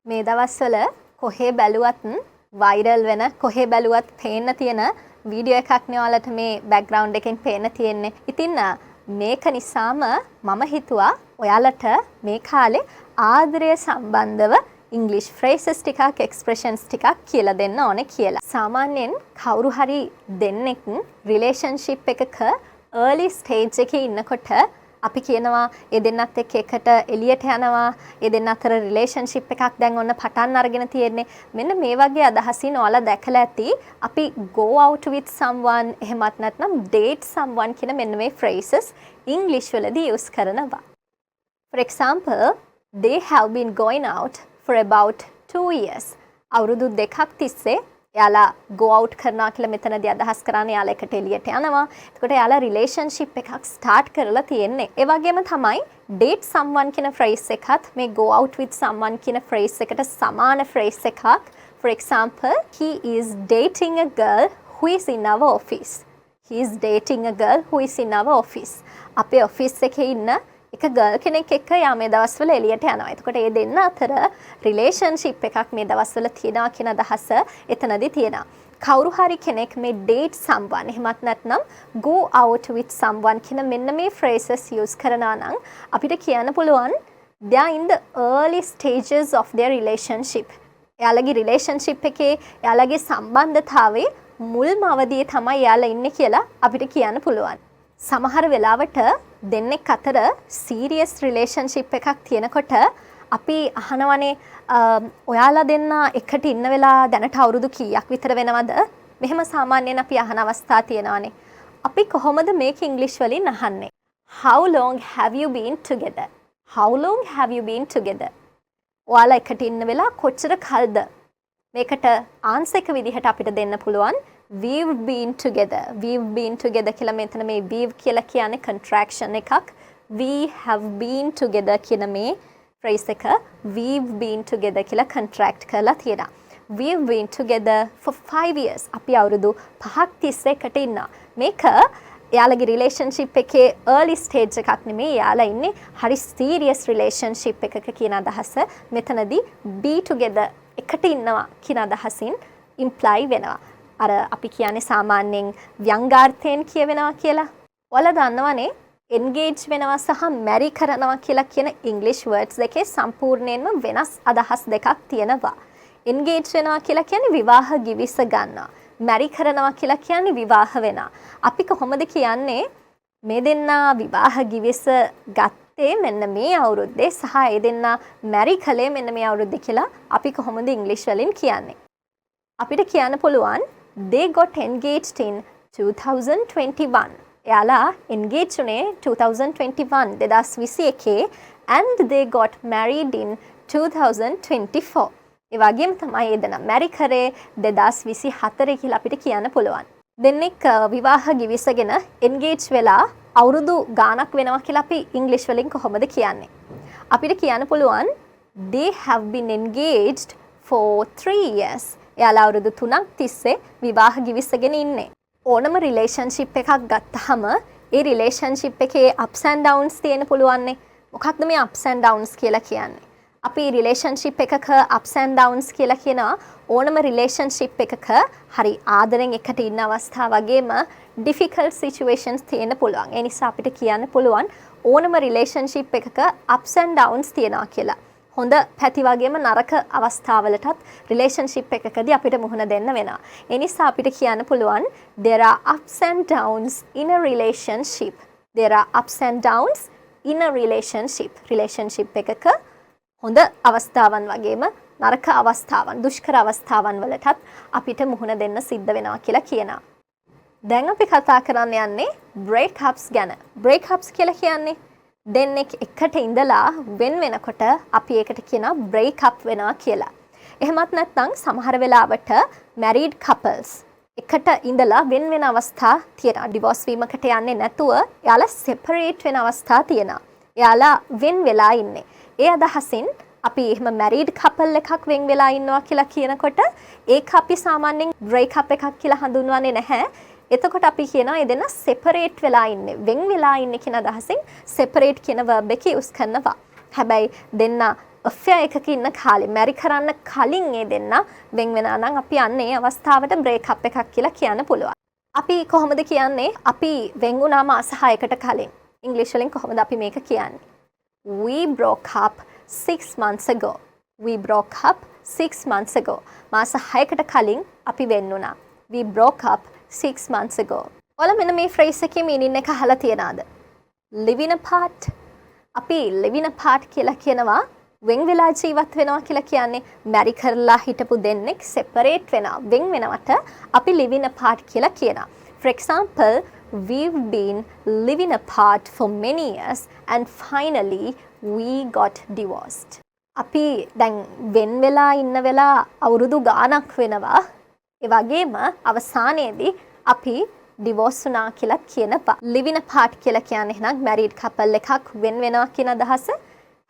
මේ දවස්වල කොහේ බැලුවත් වයිරල් වෙන කොහේ බැලුවත් පේන්න තියෙන වීඩියෝ එකක් නේ ඔයාලට මේ බෑග්ග්‍රවුන්ඩ් එකෙන් පේන්න තියෙන්නේ. ඉතින් මේක නිසාම මම හිතුවා ඔයාලට මේ කාලේ ආදරය සම්බන්ධව ඉංග්‍රීසි phrases ටිකක් expressions ටිකක් කියලා දෙන්න ඕනේ කියලා. සාමාන්‍යයෙන් කවුරු හරි දෙන්නෙක් relationship එකක early stage එකේ ඉන්නකොට අපි කියනවා ඒ දෙන්නත් එක්ක එකට එළියට යනවා ඒ දෙන්න අතර රිලේෂන්ෂිප් එකක් දැන් ඔන්න පටන් අරගෙන තියෙන්නේ මෙන්න මේ වගේ අදහසින් ඔයාලා දැකලා ඇති අපි go out with someone එහෙමත් නැත්නම් date someone කියන මෙන්න මේ phrases English වලදී use කරනවා. For example, they have been going out for about 2 years. අවුරුදු දෙකක් තිස්සේ එයාලා go out කරනවා කියලා මෙතනදී අදහස් කරන්නේ එයාලා එකට එළියට යනවා. එතකොට එයාලා relationship එකක් start කරලා තියෙන්නේ. ඒ වගේම තමයි date someone කියන phrase එකත් මේ go out with someone කියන phrase එකට සමාන phrase එකක්. For example, he is dating a girl who is in our office. He is dating a girl who is in our office. අපේ office එකේ ඉන්න එක ගර්ල් කෙනෙක් එක්ක යා මේ දවස්වල එළියට යනවා. එතකොට මේ දෙන්න අතර රිලේෂන්ෂිප් එකක් මේ දවස්වල තියනවා කියන අදහස එතනදී තියෙනවා. කවුරු හරි කෙනෙක් මේ date someone එහෙමත් නැත්නම් go out with someone කියන මෙන්න මේ phrases use කරනවා නම් අපිට කියන්න පුළුවන් they are in the early stages of their relationship. එයාලගේ relationship එකේ එයාලගේ සම්බන්ධතාවයේ මුල්ම අවධියේ තමයි එයාලා ඉන්නේ කියලා අපිට කියන්න පුළුවන්. සමහර වෙලාවට දෙන්නෙක් අතර සීරියස් රිලේෂන්ෂිප් එකක් තියෙනකොට අපි අහනවනේ ඔයාලා දෙන්න එකට ඉන්න වෙලා දැනට අවුරුදු කීයක් විතර වෙනවද? මෙහෙම සාමාන්‍යයෙන් අපි අහන අවස්ථා තියෙනවානේ. අපි කොහොමද මේක ඉංග්‍රීසි වලින් අහන්නේ? How long have you been together? How long have you been together? ඔයාලා එකට ඉන්න වෙලා කොච්චර කල්ද? මේකට ආන්සර් එක විදිහට අපිට දෙන්න පුළුවන් we've been together. We've been together කියලා මෙතන මේ we've කියලා කියන්නේ contraction එකක්. We have been together කියන මේ phrase එක we've been together කියලා contract කරලා තියෙනවා. We've been together for 5 years. අපි අවුරුදු 5ක් තිස්සේ එකට ඉන්නවා. මේක එයාලගේ relationship එකේ early stage එකක් නෙමෙයි. එයාලා ඉන්නේ හරි serious relationship එකක කියන අදහස මෙතනදී be together එකට ඉන්නවා කියන අදහසින් imply වෙනවා. අර අපි කියන්නේ සාමාන්‍යයෙන් ව්‍යංගාර්ථයෙන් කියවෙනවා කියලා. ඔයාලා දන්නවනේ engage වෙනවා සහ marry කරනවා කියලා කියන English words දෙකේ සම්පූර්ණයෙන්ම වෙනස් අදහස් දෙකක් තියෙනවා. engage වෙනවා කියලා කියන්නේ විවාහ ගිවිස ගන්නවා. marry කරනවා කියලා කියන්නේ විවාහ වෙනවා. අපි කොහොමද කියන්නේ මේ දෙන්නා විවාහ ගිවිස ගත්තේ මෙන්න මේ අවුරුද්දේ සහ ඒ දෙන්නා marry කළේ මෙන්න මේ අවුරුද්දේ කියලා අපි කොහොමද English වලින් කියන්නේ? අපිට කියන්න පුළුවන් they got engaged in 2021. එයාලා engage උනේ 2021 2021 and they got married in 2024. ඒ වගේම තමයි ඒ දෙනා marry කරේ 2024 කියලා අපිට කියන්න පුළුවන්. දෙන්නෙක් විවාහ ගිවිසගෙන engage වෙලා අවුරුදු ගාණක් වෙනවා කියලා අපි English වලින් කොහොමද කියන්නේ? අපිට කියන්න පුළුවන් they have been engaged for 3 years. එයාලා අවුරුදු 3ක් තිස්සේ විවාහ ගිවිසගෙන ඉන්නේ. ඕනම රිලේෂන්ෂිප් එකක් ගත්තාම ඒ රිලේෂන්ෂිප් එකේ ups and downs තියෙන්න පුළුවන්නේ. මොකක්ද මේ ups and downs කියලා කියන්නේ? අපි රිලේෂන්ෂිප් එකක ups and downs කියලා කියනවා ඕනම රිලේෂන්ෂිප් එකක හරි ආදරෙන් එකට ඉන්න අවස්ථාව වගේම difficult situations තියෙන්න පුළුවන්. ඒ නිසා අපිට කියන්න පුළුවන් ඕනම රිලේෂන්ෂිප් එකක ups and downs තියෙනවා කියලා. හොඳ පැති වගේම නරක අවස්ථාවලටත් රිලේෂන්ෂිප් එකකදී අපිට මුහුණ දෙන්න වෙනවා. ඒ නිසා අපිට කියන්න පුළුවන් there are ups and downs in a relationship. There are ups and downs in a relationship. relationship එකක හොඳ අවස්ථාවන් වගේම නරක අවස්ථාවන්, දුෂ්කර අවස්ථාවන් වලටත් අපිට මුහුණ දෙන්න සිද්ධ වෙනවා කියලා කියනවා. දැන් අපි කතා කරන්න යන්නේ breakups ගැන. breakups කියලා කියන්නේ දෙන්නෙක් එකට ඉඳලා වෙන වෙනකොට අපි ඒකට කියනවා break up වෙනවා කියලා. එහෙමත් නැත්නම් සමහර වෙලාවට married couples එකට ඉඳලා වෙන වෙන අවස්ථා තියෙනවා. divorce වීමකට යන්නේ නැතුව එයාලා separate වෙන අවස්ථා තියෙනවා. එයාලා වෙන වෙලා ඉන්නේ. ඒ අදහසින් අපි එහෙම married couple එකක් වෙන් වෙලා ඉන්නවා කියලා කියනකොට ඒක අපි සාමාන්‍යයෙන් break up එකක් කියලා හඳුන්වන්නේ නැහැ. එතකොට අපි කියනවා ඒ දෙන්න separate වෙලා ඉන්නේ වෙන් වෙලා ඉන්නේ කියන අදහසින් separate කියන verb එක use කරනවා. හැබැයි දෙන්න affair එකක ඉන්න කාලේ මැරි කරන්න කලින් ඒ දෙන්න වෙන් වෙනා නම් අපි යන්නේ අවස්ථාවට බ්‍රේක් අප් එකක් කියලා කියන්න පුළුවන්. අපි කොහොමද කියන්නේ අපි වෙන් වුණා මාස 6කට කලින්. ඉංග්‍රීසි වලින් කොහොමද අපි මේක කියන්නේ? We broke up 6 months ago. We broke up 6 months ago. මාස 6කට කලින් අපි වෙන් වුණා. We broke up 6 months ago. ඔයාලා මෙන්න මේ phrase එකේ meaning එක අහලා තියනවාද? living apart. අපි living apart කියලා කියනවා වෙන් වෙලා ජීවත් වෙනවා කියලා කියන්නේ මැරි කරලා හිටපු දෙන්නෙක් separate වෙනවා. වෙන් වෙනවට අපි living apart කියලා කියනවා. For example, we've been living apart for many years and finally we got divorced. අපි දැන් වෙන් වෙලා ඉන්න වෙලා අවුරුදු ගාණක් වෙනවා. ඒ වගේම අවසානයේදී අපි divorce වුණා කියලා කියනවා. living apart කියලා කියන්නේ එහෙනම් married couple එකක් වෙන් වෙනවා කියන අදහස.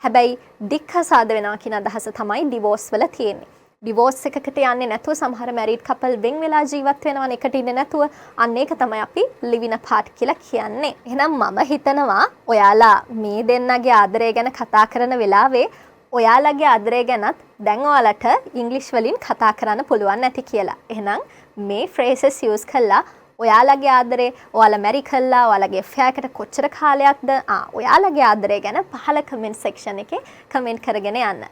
හැබැයි දික්කසාද වෙනවා කියන අදහස තමයි divorce වල තියෙන්නේ. divorce එකකට යන්නේ නැතුව සමහර married couple වෙන් වෙලා ජීවත් වෙනවා එකට ඉන්නේ නැතුව අන්න ඒක තමයි අපි living apart කියලා කියන්නේ. එහෙනම් මම හිතනවා ඔයාලා මේ දෙන්නගේ ආදරය ගැන කතා කරන වෙලාවේ ඔයාලගේ ආදරය ගැනත් දැන් ඔයාලට ඉංග්‍රීසි වලින් කතා කරන්න පුළුවන් නැති කියලා. එහෙනම් මේ phrases use කළා ඔයාලගේ ආදරේ ඔයාලා මැරි කළා ඔයාලගේ affair එකට කොච්චර කාලයක්ද ඔයාලගේ ආදරය ගැන පහළ comment section එකේ comment කරගෙන යන්න.